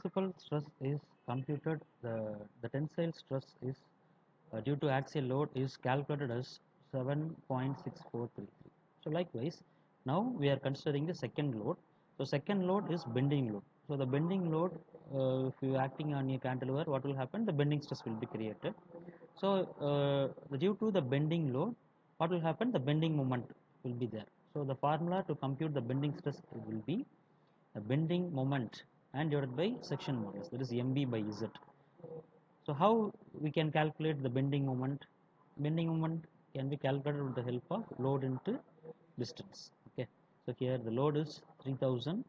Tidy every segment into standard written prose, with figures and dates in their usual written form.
principal stress is computed, the tensile stress is due to axial load is calculated as 7.6433. So likewise, now we are considering the second load. So second load is bending load. So the bending load, if you are acting on a cantilever, what will happen? The bending stress will be created. So due to the bending load, what will happen? The bending moment will be there. So the formula to compute the bending stress will be the bending moment and divided by section modulus, that is MB by Z. So how we can calculate the bending moment? Bending moment can be calculated with the help of load into distance. Okay. So here the load is 3000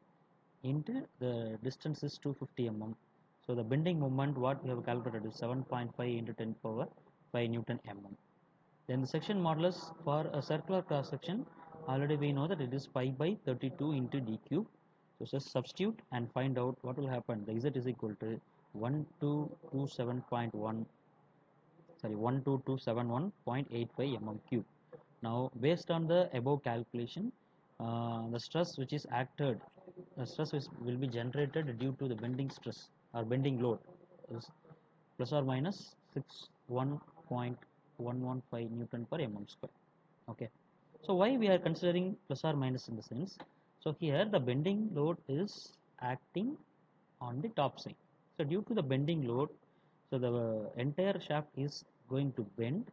into the distance is 250 mm. So the bending moment what we have calculated is 7.5 into 10 power 5 Newton mm. Then the section modulus for a circular cross section, already we know that it is pi by 32 into d cube. So just substitute and find out what will happen. The Z is equal to 1227.1, sorry, 12271.85 mm cube. Now based on the above calculation, the stress which is acted, the stress which will be generated due to the bending stress or bending load is plus or minus 61.115 Newton per mm square. Okay. So why we are considering plus or minus in the sense? So here the bending load is acting on the top side. So due to the bending load, so the entire shaft is going to bend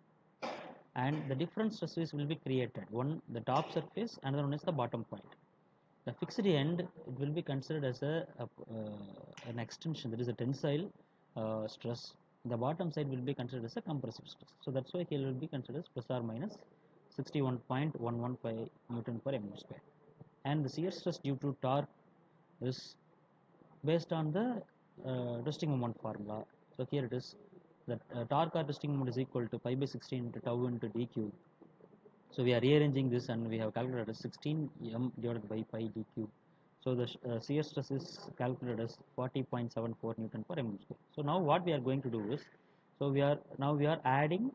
and the different stresses will be created. One the top surface, another one is the bottom point. The fixed end it will be considered as an extension, that is a tensile stress. The bottom side will be considered as a compressive stress. So that's why here will be considered as plus or minus 61.115 Newton per mm square. And the shear stress due to torque is based on the twisting moment formula. So here it is that torque or twisting moment is equal to pi by 16 into tau into d cube. So we are rearranging this and we have calculated 16 m divided by pi d cube. So the shear stress is calculated as 40.74 Newton per mm square. So now what we are going to do is, so we are adding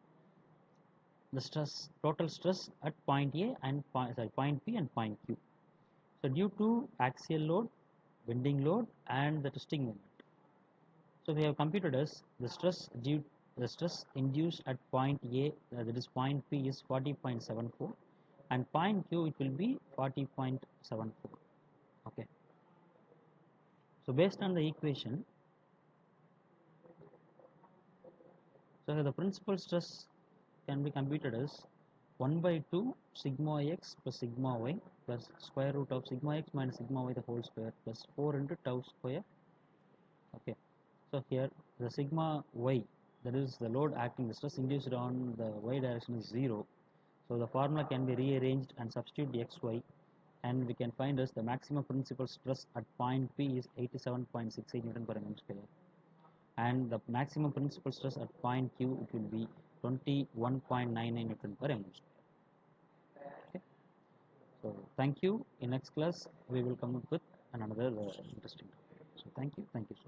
the stress, total stress at point A and point P and point Q. So due to axial load, bending load and the twisting moment. So we have computed as the stress induced at point A, that is point P is 40.74 and point Q it will be 40.74. Okay. So based on the equation, so the principal stress can be computed as 1 by 2 sigma x plus sigma y plus square root of sigma x minus sigma y the whole square plus 4 into tau square. Okay. So here the sigma y, that is the load acting, the stress induced on the y direction is 0. So the formula can be rearranged and substitute the xy and we can find as the maximum principal stress at point P is 87.68 Newton per mm square and the maximum principal stress at point Q it will be 21.99 Newton per mm square. Okay. So thank you. In next class we will come up with another interesting topic. So thank you so much.